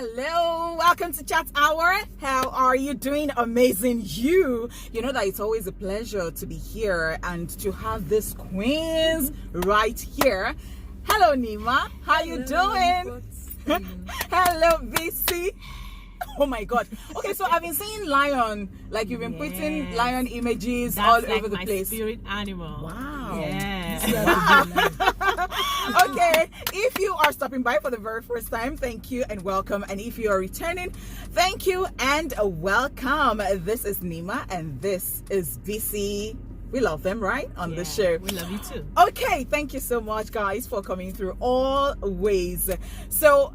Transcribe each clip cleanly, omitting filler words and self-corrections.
Hello, welcome to Chat Hour. How are you doing? Amazing. You know that it's always a pleasure to be here and to have these queens right here. Hello, Nyma. How you doing? Hello, Beecee. Oh my God. Okay, so I've been seeing lion, like you've been putting lion images all over the place. Spirit animal. Wow. Yeah. Okay, if you are stopping by for the very first time, thank you and welcome. And if you are returning, thank you and welcome. This is Nyma and this is Beecee. We love them, right? On the show. We love you too. Okay, thank you so much, guys, for coming through always. So,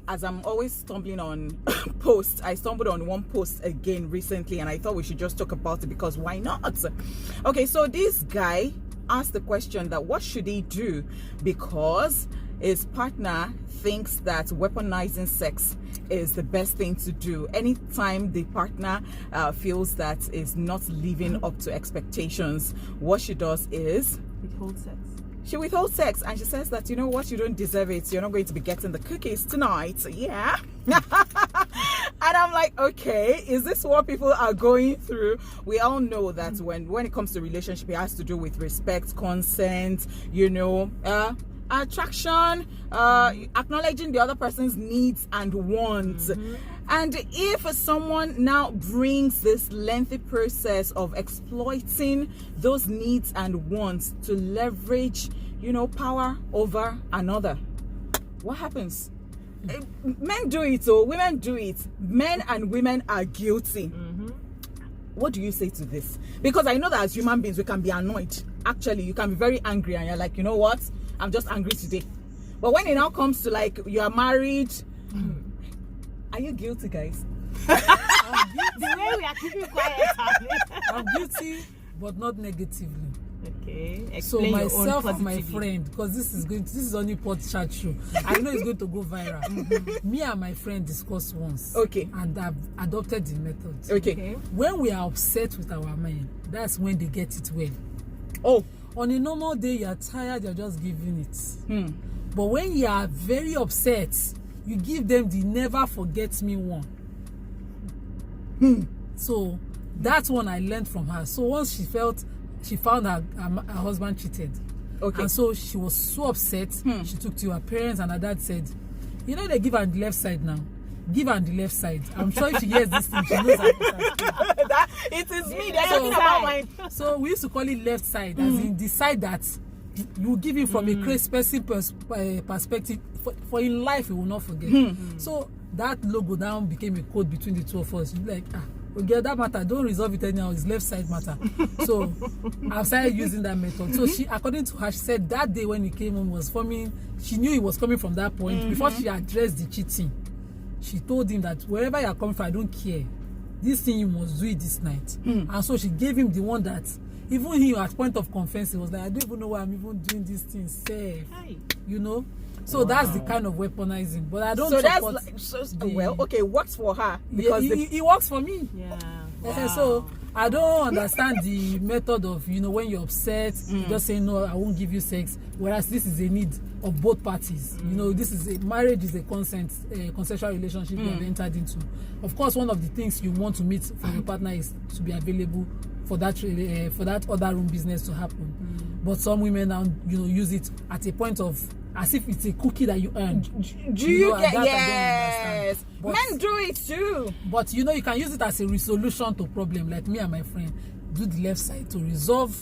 as I'm always stumbling on posts, I stumbled on one post again recently, and I thought we should just talk about it because why not? Okay, so this guy asked the question that what should he do because his partner thinks that weaponizing sex is the best thing to do. Anytime the partner feels that is not living up to expectations, what she does is withhold sex. She withholds sex, and she says that, you know what, you don't deserve it. You're not going to be getting the cookies tonight. Yeah. And I'm like, okay, is this what people are going through? We all know that when it comes to relationship, it has to do with respect, consent, you know, attraction, acknowledging the other person's needs and wants. And if someone now brings this lengthy process of exploiting those needs and wants to leverage, you know, power over another, what happens? Men do it, so women do it. Men and women are guilty. What do you say to this? Because I know that as human beings, we can be annoyed. Actually, you can be very angry and you're like, you know what? I'm just angry today. But when it now comes to like you are married, are you guilty, guys? The way we are keeping quiet. I'm guilty, but not negatively. Okay. So Explain myself your own and my positively. friend, because this is Honeypot chat show. I know it's going to go viral. Me and my friend discussed once. Okay. And I've adopted the method. Okay. When we are upset with our men, that's when they get it well. Oh. On a normal day, you're tired, you're just giving it. But when you are very upset, you give them the never forget me one. So that one I learned from her. So once she found her husband cheated. Okay. And so she was so upset. She took to her parents, and her dad said, you know, they give her the left side now. Give her the left side. I'm sure if she hears this thing, she knows that it is me. They're talking about mine. So we used to call it left side, as in the side that you give it from a crazy person perspective. For in life, you will not forget. So that logo down became a code between the two of us. You'd be like, okay, that matter, don't resolve it anyhow, it's left side matter. So I've started using that method. So she, according to her, she said that day when he came home was forming, she knew it was coming from that point. Before she addressed the cheating, she told him that wherever you are coming from, I don't care. This thing, you must do it this night. And so she gave him the one that, even he at point of confess, he was like, I don't even know why I'm even doing this thing safe. You know? So that's the kind of weaponizing. But I don't support. Well, okay, works for her. Because it works for me. Yeah. Wow. So I don't understand the method of, you know, when you're upset, you just say, no, I won't give you sex. Whereas this is a need of both parties. You know, marriage is a consensual relationship you have entered into. Of course, one of the things you want to meet from your partner is to be available for that other room business to happen. But some women now, you know, use it at a point of as if it's a cookie that you earned. Do you get yes? Men do it too. But you know, you can use it as a resolution to problem. Like me and my friend do the left side to resolve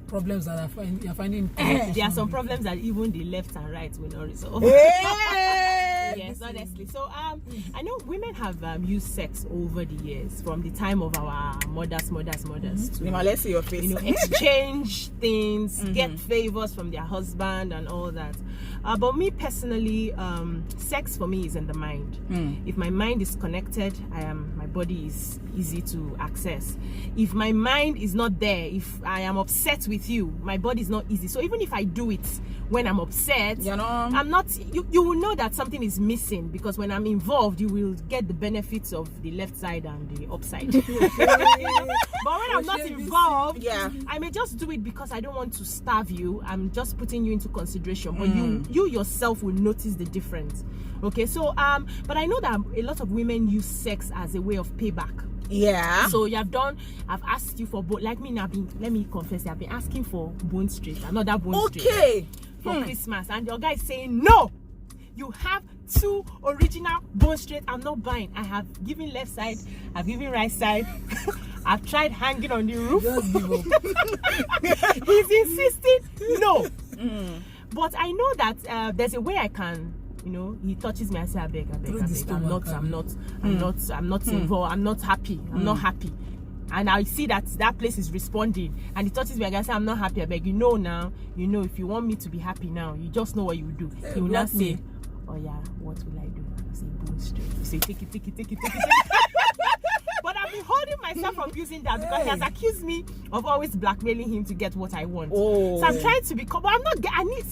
problems that you're finding. There are some problems that even the left and right will not resolve. Yes, honestly. So I know women have used sex over the years, from the time of our mothers to, Nyma, let's see your face. you know, exchange things, get favors from their husband and all that. But me personally, sex for me is in the mind. If my mind is connected, my body is easy to access. If my mind is not there, if I am upset with you, my body is not easy. So even if I do it when I'm upset, you know, I'm not. You will know that something is missing, because when I'm involved, you will get the benefits of the left side and the upside. But when I'm not involved, I may just do it because I don't want to starve you. I'm just putting you into consideration, but you yourself will notice the difference. Okay, so but I know that a lot of women use sex as a way of payback. Yeah. So I've asked you for bone. Like me now, let me confess, I've been asking for bone straight, another bone straight for Christmas, and your guy is saying no. You have 2 original bone straight. I'm not buying. I have given left side. I've given right side. I've tried hanging on the roof. Just give up. He's insisting no. But I know that there's a way I can. You know, he touches me. I say, I beg. I'm not involved. I'm not happy. I'm not happy. And I see that place is responding, and he touches me again. I say, I'm not happy. I beg. You know now. You know, if you want me to be happy now, you just know what you will do. He will not say, oh yeah, what will I do? I say, bone straight. You say, take it. But I've been holding myself from using that because he has accused me of always blackmailing him to get what I want. So I'm trying to become, but I'm not.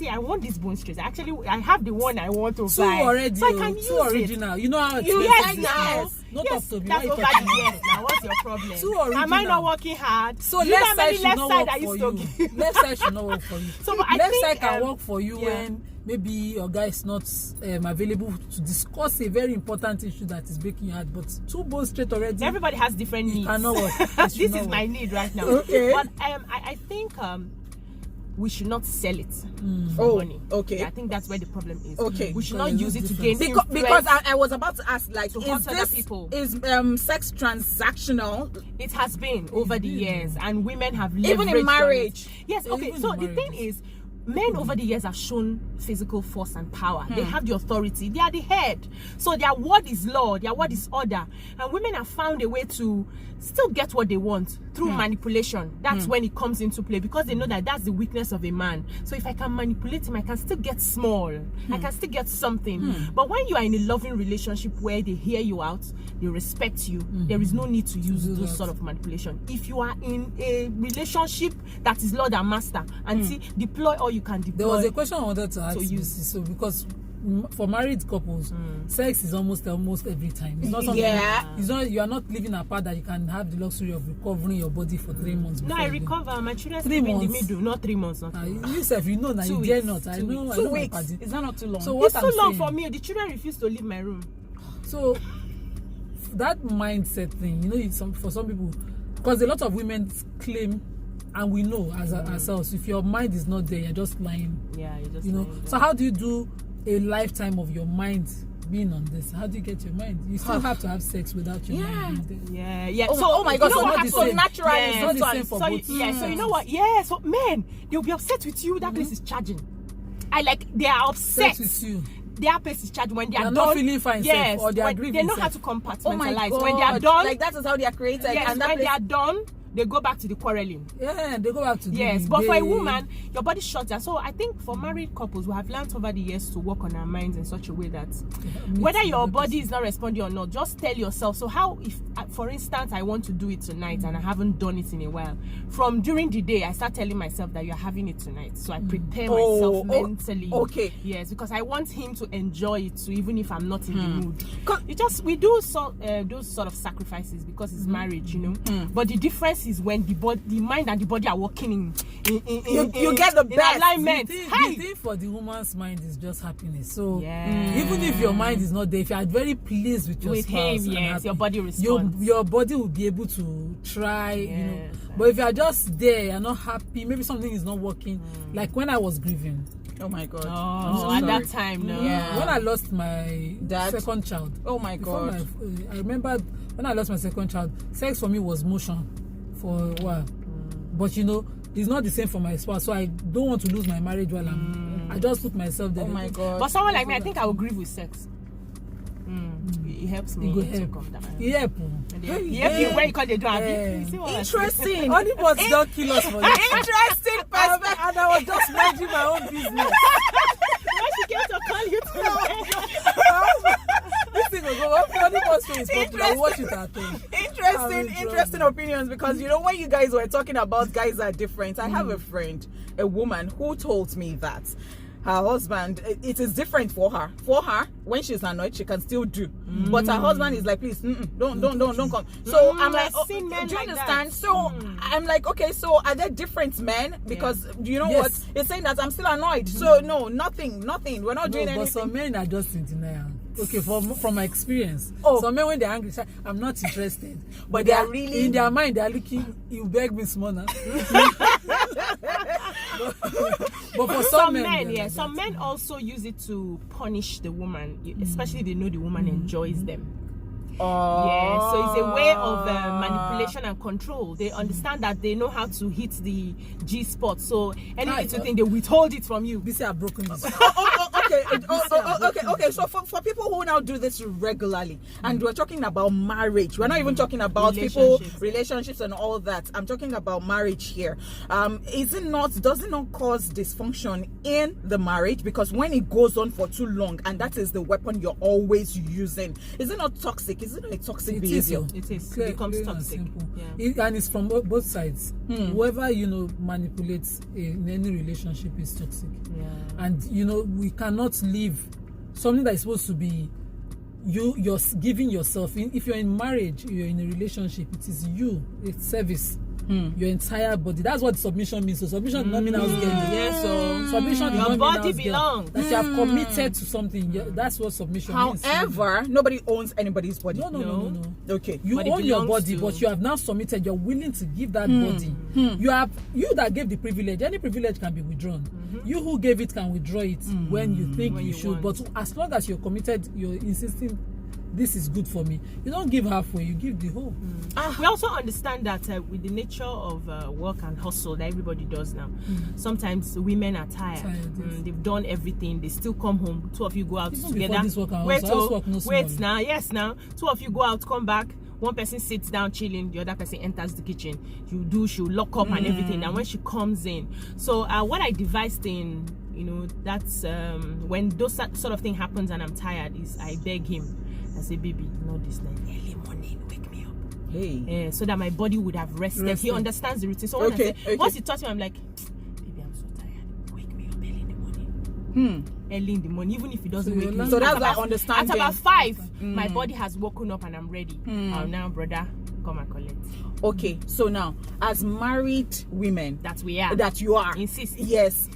I want this bone straight. Actually, I have the one I want to buy. Already, so I can use original. it. You know how it's yes. Not up to me. That's over the years now. What's your problem? Too original. Am I not working hard? So left side should not work for you. Left side should not work for you. So left side can work for you when maybe your guy is not available to discuss a very important issue that is breaking your heart. But 2 bones straight already. Everybody has different needs. Cannot work. This is my need right now. Okay. But I think we should not sell it for money. Okay. I think that's where the problem is. Okay. We should not use it to gain because I was about to ask, like, is this people? Is sex transactional? It has been over the years, and women have leveraged even in marriage. Yes. Okay. So the thing is, men over the years have shown physical force and power. They have the authority. They are the head. So their word is law. Their word is order. And women have found a way to still get what they want through manipulation. That's when it comes into play, because they know that that's the weakness of a man. So if I can manipulate him, I can still get small. I can still get something. But when you are in a loving relationship where they hear you out, they respect you, there is no need to use those sort of manipulation. If you are in a relationship that is Lord and Master, and see, deploy all you can deploy. There was a question I wanted to ask you. So because for married couples, sex is almost every time. It's not something. It's not. You are not living apart that you can have the luxury of recovering your body for 3 months. No, I recover. My children sleep in the middle. Not 3 months. Yourself, you know, now you dare not. I know. 2 weeks. Is that not too long? So what it's too long for me. The children refuse to leave my room. So that mindset thing, you know, for some people, because a lot of women claim, and we know as ourselves, if your mind is not there, you're just lying. Yeah, you're just you know. lying. So how do you do a lifetime of your mind being on this? How do you get your mind? You still have to have sex without your mind being there. Yeah. Oh my God! You know So what not happens? naturally, it's not the same for both. So you know what? Yeah. So men, they'll be upset with you. That place is charging. They are upset Sex with you. Their place is charged when they are done. Not feeling fine. Yes, or they are they know how to Oh my compartmentalize. God! When they are done, like that is how they are created. yes, and when they are done, they go back to the quarreling. Yeah, they go back to but for a woman, your body shuts down. So I think for married couples, we have learned over the years to work on our minds in such a way that whether your body is not responding or not, just tell yourself. So how, if for instance, I want to do it tonight and I haven't done it in a while, from during the day I start telling myself that you're having it tonight. So I prepare myself mentally. Okay. Yes, because I want him to enjoy it too, even if I'm not in the mood. We do those sort of sacrifices because it's marriage, you know. But the difference is when the mind and the body are working in you get the best alignment. The thing for the woman's mind is just happiness. So even if your mind is not there, if you are very pleased with your spouse, him, yes, your body responds. Your body will be able to try, you know. But if you are just there, you're not happy, maybe something is not working. Like when I was grieving. Oh my God! At that time, no. Yeah. When I lost my Dad? second child. Oh my God! I remember when I lost my second child, sex for me was motion for a while. But you know, it's not the same for my spouse, so I don't want to lose my marriage while I just put myself there. Oh my God! But someone like me, I think I will grieve with sex. It helps me to calm down. Yeah. When you call the door, interesting. Honeypot don't kill us for this. Interesting perspective. And I was just minding my own business. When she came to call you to This thing will go up. Honeypot show is popular. Watch it at home. Interesting opinions, because you know when you guys were talking about guys are different, I have a friend, a woman, who told me that her husband, it is different for her. For her, when she's annoyed, she can still do. But her husband is like, please, don't come. So I'm like, do you understand? So I'm like, okay, so are there different men? Because you know what? It's saying that I'm still annoyed. So no, nothing. We're not doing anything. But some men are just in denial. Okay, from my experience, some men when they're angry, say, I'm not interested. But they are really in their mind. They're looking. You beg me, small now. But for some men, some men also use it to punish the woman, especially if they know the woman enjoys them. Yeah, so it's a way of manipulation and control. They understand that they know how to hit the G spot. So any little thing, they withhold it from you. This are broken. Okay. So for people who now do this regularly, and we're talking about marriage, we're not even talking about relationships and all that. I'm talking about marriage here. Does it not cause dysfunction in the marriage? Because when it goes on for too long, and that is the weapon you're always using, is it not toxic? Is it not a toxic behavior? It is. It becomes toxic. And it's from both sides. Whoever manipulates in any relationship is toxic. And we cannot leave something that is supposed to be you're giving yourself. If you're in marriage, you're in a relationship, it is you, it's service. Your entire body. That's what submission means. So submission does not mean house girl. Yes, so submission your body belongs. That you have committed to something. That's what submission means. However, nobody owns anybody's body. No. Okay. You own your body, but you have now submitted. You're willing to give that body. You that gave the privilege. Any privilege can be withdrawn. You who gave it can withdraw it when you think you should. But as long as you're committed, you're insisting. This is good for me. You don't give halfway, you give the whole. We also understand that with the nature of work and hustle that everybody does now, sometimes women are tired. They've done everything. They still come home. Two of you go out together. Wait now. Yes, now. Two of you go out, come back. One person sits down chilling, the other person enters the kitchen. She'll lock up and everything. And when she comes in, so what I devised in, that's when those sort of thing happens and I'm tired, is I beg him. I say, baby, not this night. Early morning, wake me up. Hey. So that my body would have rested. He understands the routine. So when I say, once he touches me, I'm like, baby, I'm so tired. Wake me up early in the morning. Early in the morning, even if he doesn't wake me. So that's our understanding. At about 5, my body has woken up and I'm ready. Now, brother, come and collect. Okay, so now, as married women that you are, insist. Yes.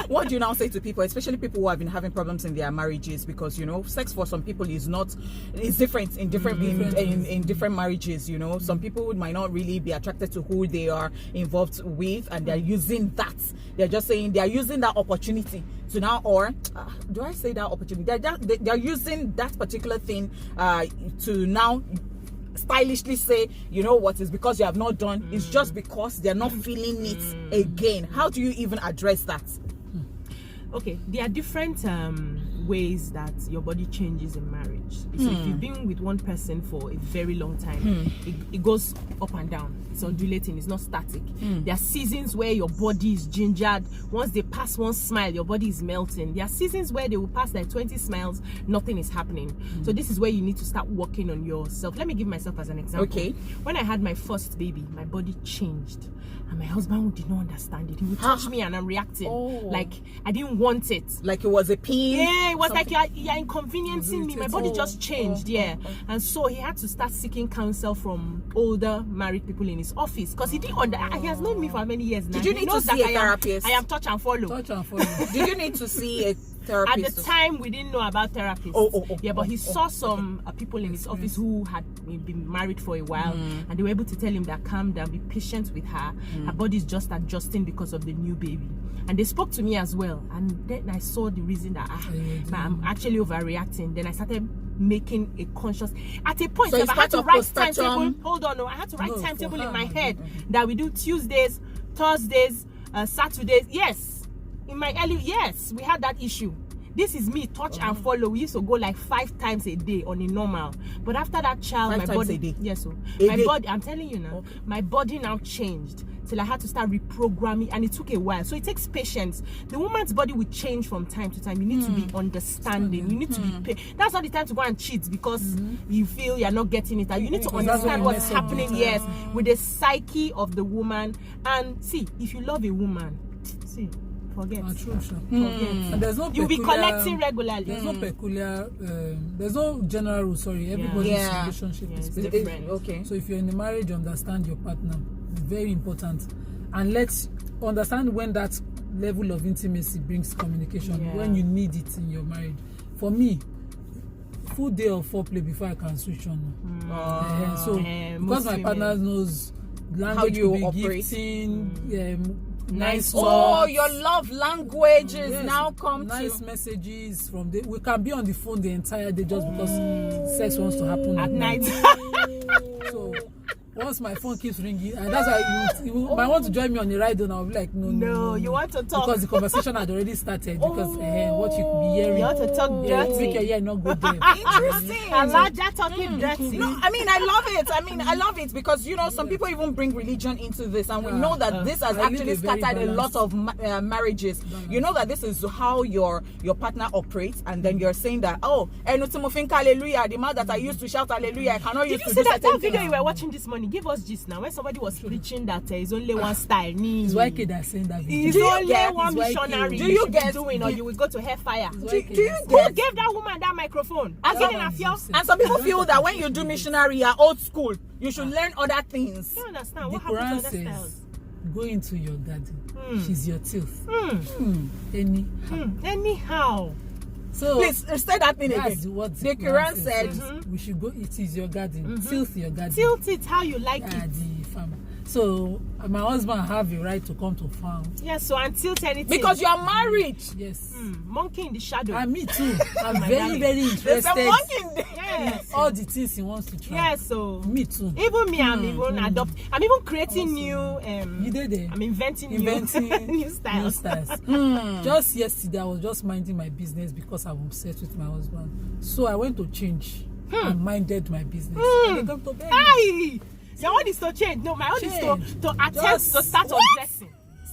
What do you now say to people, especially people who have been having problems in their marriages? Because sex for some people is different in different marriages. Some people might not really be attracted to who they are involved with, and they're using that. They're just saying they're using that opportunity to now, or do I say that opportunity? They're using that particular thing to now stylishly say, what is because you have not done. It's just because they're not feeling it again. How do you even address that? Okay, there are different ways that your body changes in marriage. So if you've been with one person for a very long time, it goes up and down. It's undulating, it's not static. There are seasons where your body is gingered. Once they pass one smile, your body is melting. There are seasons where they will pass like 20 smiles, nothing is happening. So this is where you need to start working on yourself. Let me give myself as an example. Okay. When I had my first baby, my body changed. And my husband did not understand it. He would touch me and I'm reacting. Like I didn't want it. Like it was a pain? Yeah, it was like you're inconveniencing me. My body just changed, And so he had to start seeking counsel from older married people in his office. Because he didn't he has known me for many years now. Did you need to see a therapist? I am touch and follow. Did you need to see a therapist? At the time, we didn't know about therapists. Yeah, but he saw some people in his office who had been married for a while, and they were able to tell him that calm down, be patient with her. Her body's just adjusting because of the new baby. And they spoke to me as well. And then I saw the reason that I'm actually overreacting. Then I started making a conscious. At a point, I had to write timetable. Hold on, I had to write timetable in my head that we do Tuesdays, Thursdays, Saturdays. Yes, in my early we had that issue. This is me, touch and follow. We used to go like 5 times a day on a normal. But after that child, my body. A day. Yes, so my body. I'm telling you now, my body now changed till I had to start reprogramming, and it took a while. So it takes patience. The woman's body will change from time to time. You need to be understanding. You need to be. That's not the time to go and cheat because you feel you're not getting it. And you need to understand what's happening. Yes, with the psyche of the woman. And see, if you love a woman, Forget. True, sure. Forget. And there's no You'll be peculiar- collecting regularly. There's no peculiar, there's no general rule, sorry. Everybody's Yeah. relationship Yeah, is it's different. different. Okay. So if you're in a marriage, understand your partner. It's very important. And let's understand when that level of intimacy brings communication, Yeah. when you need it in your marriage. For me, full day of foreplay before I can switch on. So because my partner knows language you could be operate. gifting, nice Oh, talks, your love languages yes, now come nice to. messages from the. We can be on the phone the entire day just because sex wants to happen At night. So once my phone keeps ringing, and that's why you might want to join me on the ride, and I'll be like, no, You want to talk. because the conversation had already started. Because what you could be hearing, You want to talk dirty. make your ear not go there. Interesting. Elijah talking dirty. No, I mean, I love it. I love it because, you know, some people even bring religion into this, and we know that this has I live actually a very scattered a lot balanced- of marriages. You know that this is how your partner operates, and then you're saying that, oh, hallelujah, the man that I used to shout hallelujah, I cannot Did use you to see do that certain video things. you were watching this morning? Give us gist now. When somebody was preaching that it's only one style. It's YK that's saying that video. It's Do you only get- one it's YK. missionary Do you you should get- be doing, or you will go to hellfire. It's Do YK you that's get- Who gave that woman that microphone? Again, one I is feel. upset. And some people feel that when you do missionary, you're old school. You should learn other things. I don't understand. The What happened Quran to other styles? says, go into your garden. She's your tilth. Anyhow. Anyhow. So Please say that thing that's again. what The Quran said, we should go. It is your garden. Tilth your garden. Tilt it how you like it. The farmer. So my husband have a right to come to farm. Yes, so and tilt anything. because you are married. Yes. Monkey in the shadow. And me too. I'm my very, darling. very There's a interested. monkey in there. Yes. All the things he wants to try. Yes, so Me too. even me, I'm even I'm even creating new You did it. I'm inventing Inventing new styles. Just yesterday, I was just minding my business because I'm obsessed with my husband. So I went to change and minded my business. And they come to bed. Aye! Your own is to change. No, my own is to attempt Just- to start undressing.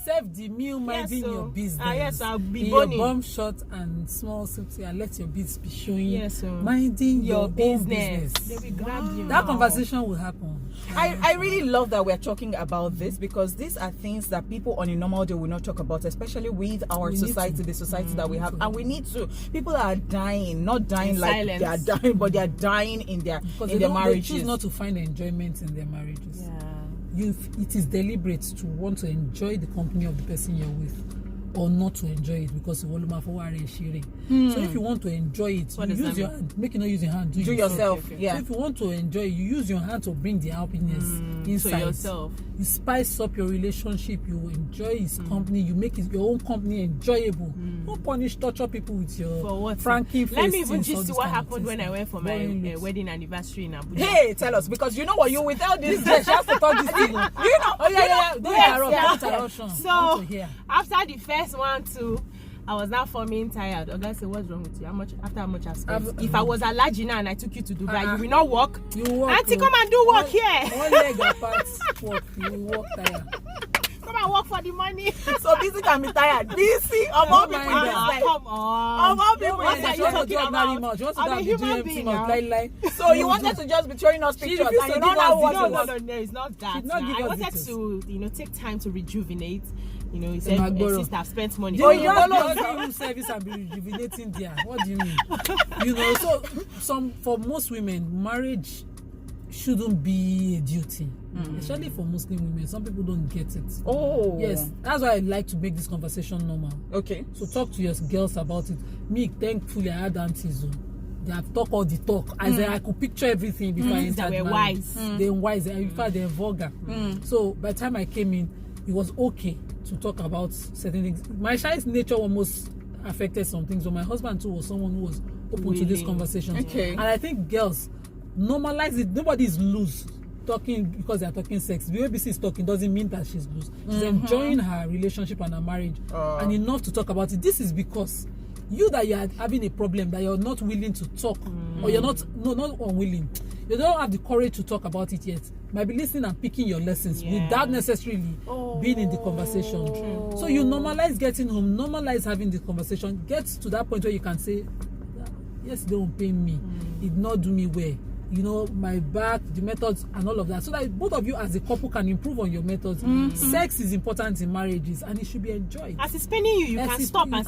Serve the meal, minding so- your business. yes, I'll be in boning. your bum shot and small suits, and let your beads be showing. Yes, so minding your own business. business. They will grab you. That conversation will happen. I really love that we're talking about this because these are things that people on a normal day will not talk about, especially with our We need society, to. the society that we have. to. And we need to. People are dying, not dying In like silence. they are dying, but they are dying in their Because in they their choose marriages. not to find enjoyment in their marriages. Yeah. It is deliberate to want to enjoy the company of the person you're with or not to enjoy it because you want to sharing. So if you want to enjoy it, What you does use that your hand. Make you not use your hand. Do yourself. Okay. Yeah. So if you want to enjoy it, you use your hand to bring the happiness inside. To yourself. You spice up your relationship. You enjoy his company. You make your own company enjoyable. Don't punish, torture people with your For what? franking face. Let me even things, all just see these what kind of happened when things. I went for my Boring looks. wedding anniversary in Abuja. Hey, tell us because you know what you without this. She has to talk this thing. You know. Oh yeah. Don't interrupt. yeah. Don't interruption. I want So to hear. after the first 1, 2, I was now forming tired. A guy said, "What's wrong with you? How much I spent? If I was a large now and I took you to Dubai, you will not walk. You walk. Auntie, come and do work here. One leg apart. Walk. You walk tired. Come and work for the money." So busy can be tired. Busy of all people. mind that. Like, Come on. of all people. What are you talking about? You want to I'm a have human the being GMT now. lie. So you wanted to just be throwing us She pictures refused and to you give don't us know what details. it was. No, it's not that. She'd not Nah. give I us wanted details. to, take time to rejuvenate. He said, Magboro. "Sister, I've spent money." Oh, you you don't don't know. room service and be rejuvenating there. What do you mean? So for most women, marriage shouldn't be a duty, especially for Muslim women. Some people don't get it. Oh. Yes, that's why I like to make this conversation normal. Okay. So talk to your girls about it. Me, thankfully, I had aunties who they have talk all the talk. As I could picture everything before I entered They were marriage. wise. They're wise. In fact, they're vulgar. So by the time I came in, it was okay to talk about certain things. My shy's nature almost affected some things, but my husband too was someone who was open to this Willing. conversation. Okay. And I think girls normalize it. Nobody's loose talking because they're talking sex. The way Beecee is talking doesn't mean that she's loose. She's enjoying her relationship and her marriage and enough to talk about it. This is because you that you're having a problem that you're not willing to talk or you're not unwilling. You don't have the courage to talk about it yet. Might be listening and picking your lessons without necessarily being in the conversation. So you normalize getting home, normalize having the conversation, get to that point where you can say, yes, they won't pay me. It not do me well. you know, my back, the methods and all of that, so that both of you as a couple can improve on your methods. Sex is important in marriages and it should be enjoyed. As it's paining you, you can stop and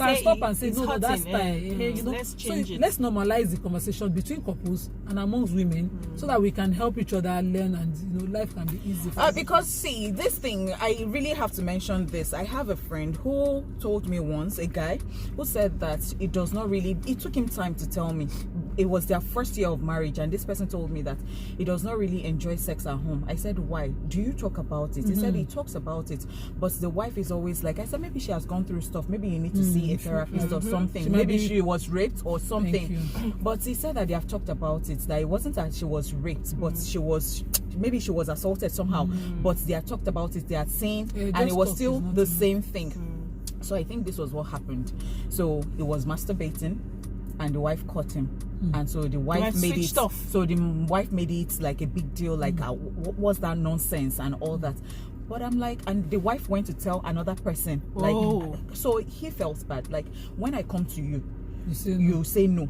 say no, that's fine. You know, let's change it. Let's normalize the conversation between couples and amongst women, so that we can help each other learn, and you know, life can be easy for because see, this thing, I really have to mention this. I have a friend who told me once, a guy who said that it took him time to tell me. It was their first year of marriage, and this person told me that he does not really enjoy sex at home. I said, why? Do you talk about it? He said he talks about it, but the wife is always like, I said, maybe she has gone through stuff. Maybe you need to see a therapist or something. Maybe she was raped or something. But he said that they have talked about it, that it wasn't that she was raped, but maybe she was assaulted somehow. But they had talked about it, they had seen, and it was still the same thing. So I think this was what happened. So he was masturbating, and the wife caught him, and so the wife made it off. So the wife made it like a big deal, like what was that nonsense and all that. But I'm like, and the wife went to tell another person, like, so he felt bad. Like, when I come to you, you say no.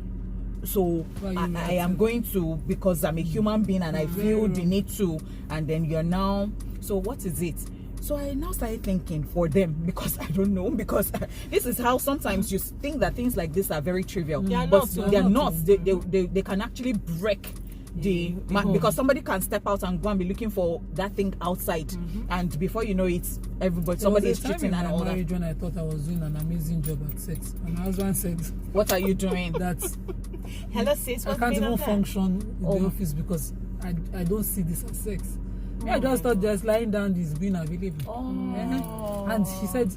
So I am going to, because I'm a human being and I feel the need to, and then you're now, so what is it? So I now started thinking for them, because I don't know, because this is how sometimes you think that things like this are very trivial, but they're not. They can actually break because somebody can step out and go and be looking for that thing outside, and before you know it, somebody is cheating and all that. When I thought I was doing an amazing job at sex, and my husband said, "What are you doing?" That hello sis, I can't even function in the office because I don't see this as sex. I just thought just lying down is being available. And he said,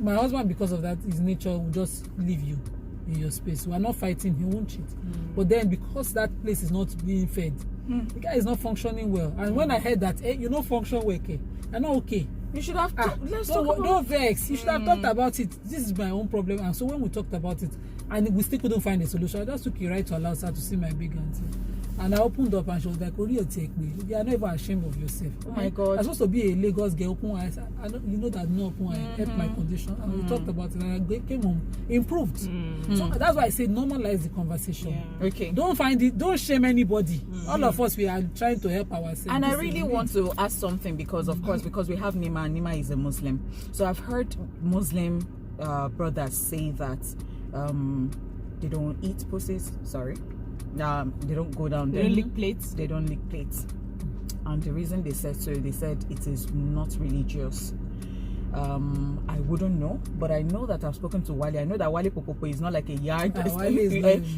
my husband, because of that, his nature will just leave you in your space. We are not fighting, he won't cheat. But then because that place is not being fed, the guy is not functioning well. And when I heard that, you don't function well, okay, I'm not okay. You should have don't vex. You should have talked about it. This is my own problem. And so when we talked about it and we still couldn't find a solution, I just took it right to allow her to see my big auntie. And I opened up and she was like, "Oh, you take me. You are not even ashamed of yourself." Oh my God. I'm supposed to be a Lagos girl. Open eyes. You know that no open eye helped my condition. And we talked about it and I came home, improved. So that's why I say normalize the conversation. Yeah. Okay. Don't find it, don't shame anybody. All of us, we are trying to help ourselves. And I really want to ask something because, of course, because we have Nyma, and Nyma is a Muslim. So I've heard Muslim brothers say that they don't eat pussies. Sorry. They don't go down there. They don't lick plates. They don't lick plates. And the reason they said so, they said it is not religious. I wouldn't know, but I know that I've spoken to Wale. I know that Wale Popopo is not like a yard.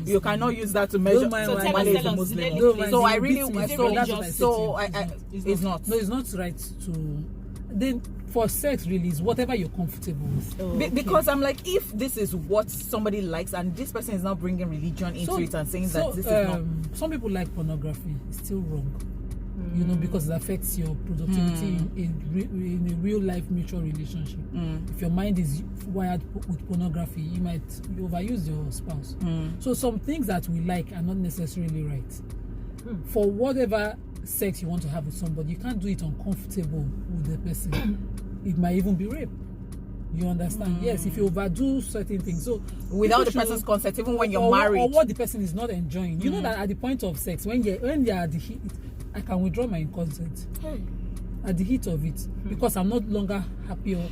You cannot use that to measure. So Wale is a Muslim. So I really, it's not. No, it's not right to. Then for sex, really, is whatever you're comfortable with. Because I'm like, if this is what somebody likes, and this person is now bringing religion into it and saying that this is not. Some people like pornography. It's still wrong. You know, because it affects your productivity in a real life mutual relationship. If your mind is wired with pornography, you might overuse your spouse. So some things that we like are not necessarily right. For whatever sex you want to have with somebody, you can't do it uncomfortable with the person. It might even be rape. You understand? Yes, if you overdo certain things. So without the person's consent, even when you're married, or what the person is not enjoying. You know that at the point of sex, when you're at the heat, I can withdraw my consent at the heat of it because I'm not longer happy. Or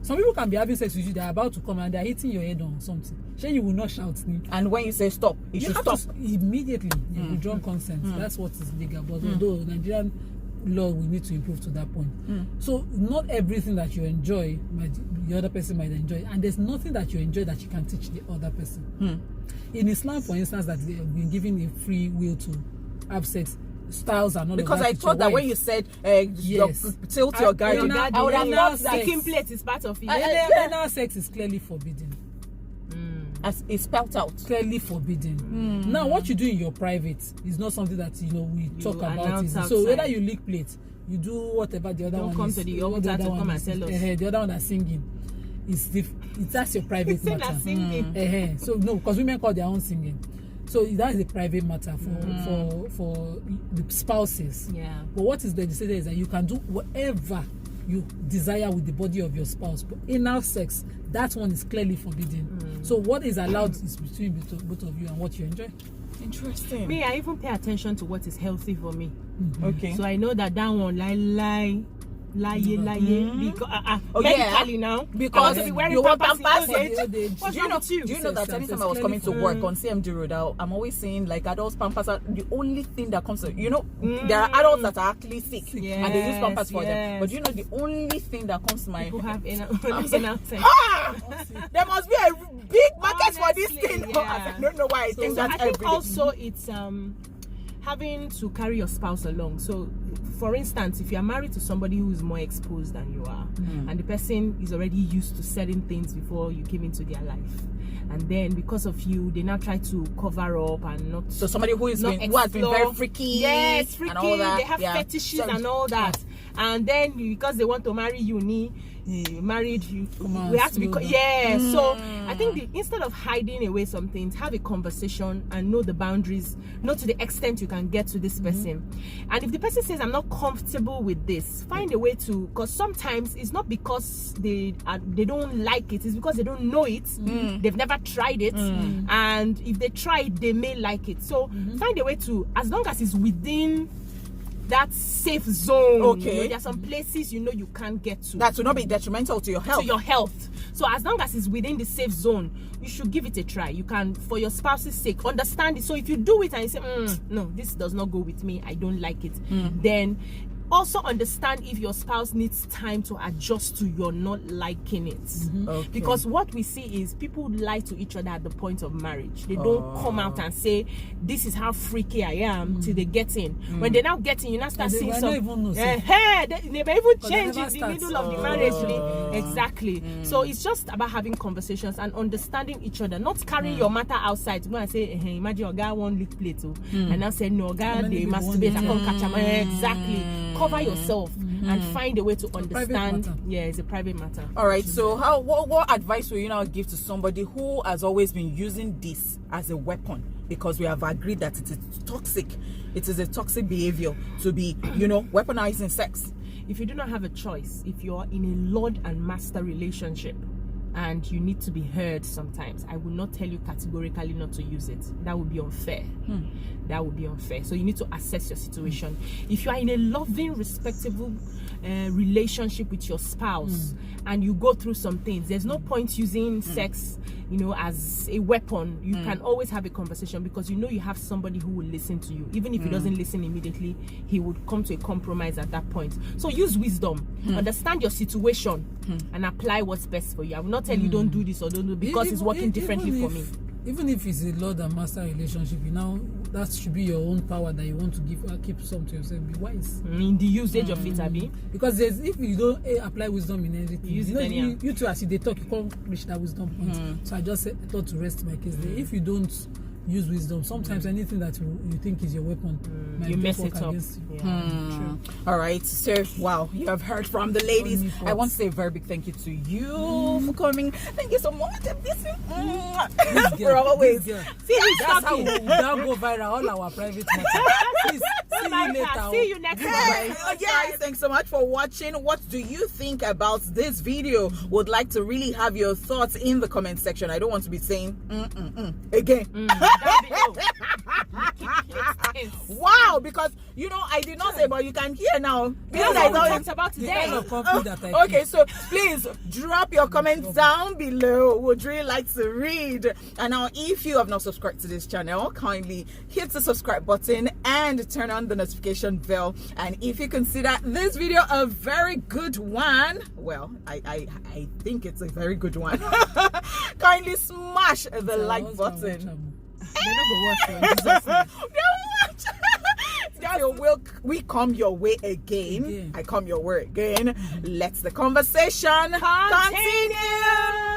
some people can be having sex with you, they're about to come and they're hitting your head on something. Then you will not shout. And when you say stop, you should stop immediately. You withdraw consent. That's what is legal. But although Nigerian law, we need to improve to that point. So not everything that you enjoy, the other person might enjoy, and there's nothing that you enjoy that you can teach the other person. In Islam, for instance, that they have been given a free will to have sex. Styles and all because of that. I thought that when you said tilt your guard, I would have thought that taking place is part of it. Anal sex is clearly forbidden. As it's spelled out, clearly forbidden. Now, what you do in your private is not something that we talk about. So whether you lick plates, you do whatever the other don't one come is. To the altar to come and tell us. The other one that's singing. That's your private matter. So no, because women call their own singing. So that is a private matter for the spouses. Yeah. But what is legislated is that you can do whatever you desire with the body of your spouse. But anal sex, that one is clearly forbidden. So what is allowed is between both of you and what you enjoy. Interesting. Me, I even pay attention to what is healthy for me. Okay. So I know that one lie, because medically now, Because I want to be wearing you want pampers pampers in for old age. What's wrong with you? Do you know that anytime I was coming to work on CMD Road, I'm always saying like adults pampers are the only thing that comes to, you know, there are adults that are actually sick and they use pampers for them. But you know, the only thing that comes to my People have there must be a big market for this thing. Yeah. I don't know why I think that's I think everything. also it's having to carry your spouse along. So for instance, if you are married to somebody who is more exposed than you are, and the person is already used to certain things before you came into their life, and then because of you they now try to cover up and not, So somebody who has been very freaky, yes, freaky, and all that. they have fetishes and all that, and then because they want to marry you, married you, we have to be so I think instead of hiding away some things, have a conversation and know the boundaries, know to the extent you can get to this person. And if the person says I'm not comfortable with this, find a way to, because sometimes it's not because they don't like it, it's because they don't know it, they've never tried it, and if they try it they may like it. So find a way to, as long as it's within that safe zone. Okay. You know, there are some places you can't get to. That will not be detrimental to your health. To your health. So as long as it's within the safe zone, you should give it a try. You can, for your spouse's sake, understand it. So if you do it and you say, no, this does not go with me, I don't like it, then also understand if your spouse needs time to adjust to your not liking it. Okay. Because what we see is people lie to each other at the point of marriage. They don't come out and say, this is how freaky I am, till they get in. When they now get in, you now start seeing some, they may even change in the middle of the marriage. Exactly. So it's just about having conversations and understanding each other, not carrying your matter outside to go and say, imagine your guy won't lick plate, and now say, no, guy they masturbate, I can't catch him. Exactly. Cover yourself and find a way to understand. Yeah, it's a private matter. All right. So what advice will you now give to somebody who has always been using this as a weapon? Because we have agreed that it is toxic. It is a toxic behavior to be, weaponizing sex. If you do not have a choice, if you're in a lord and master relationship and you need to be heard sometimes, I will not tell you categorically not to use it. That would be unfair. That would be unfair. So you need to assess your situation. If you are in a loving, respectable relationship with your spouse and you go through some things, there's no point using sex as a weapon. You can always have a conversation, because you have somebody who will listen to you. Even if he doesn't listen immediately, he would come to a compromise at that point. So use wisdom, understand your situation, and apply what's best for you. I will not tell you don't do this or don't do it, because it's working differently for me. Even if it's a lord and master relationship, that should be your own power that you want to keep some to yourself. Be wise in the usage of it, Abi. Because if you don't apply wisdom in everything, you too, as they talk, you can't reach that wisdom point. So I just thought to rest my case there. If you don't use wisdom, sometimes anything that you think is your weapon might mess it up against you. Sure. All right, so wow, you have heard from the ladies. Honeypot. I want to say a very big thank you to you for coming. Thank you so much. For always. That's how we don't go viral all our private matters. Please, see you later. See you next time. Guys, thanks so much for watching. What do you think about this video? Would like to really have your thoughts in the comment section. I don't want to be saying again. Wow, because I did not say, but you can hear now. Talked about today. Okay, so please drop your comments down below. Would really like to read. And now, if you have not subscribed to this channel, kindly hit the subscribe button and turn on the notification bell. And if you consider this video a very good one, well, I think it's a very good one. Kindly smash the like button. We come your way again. I come your way again. Let's the conversation continue.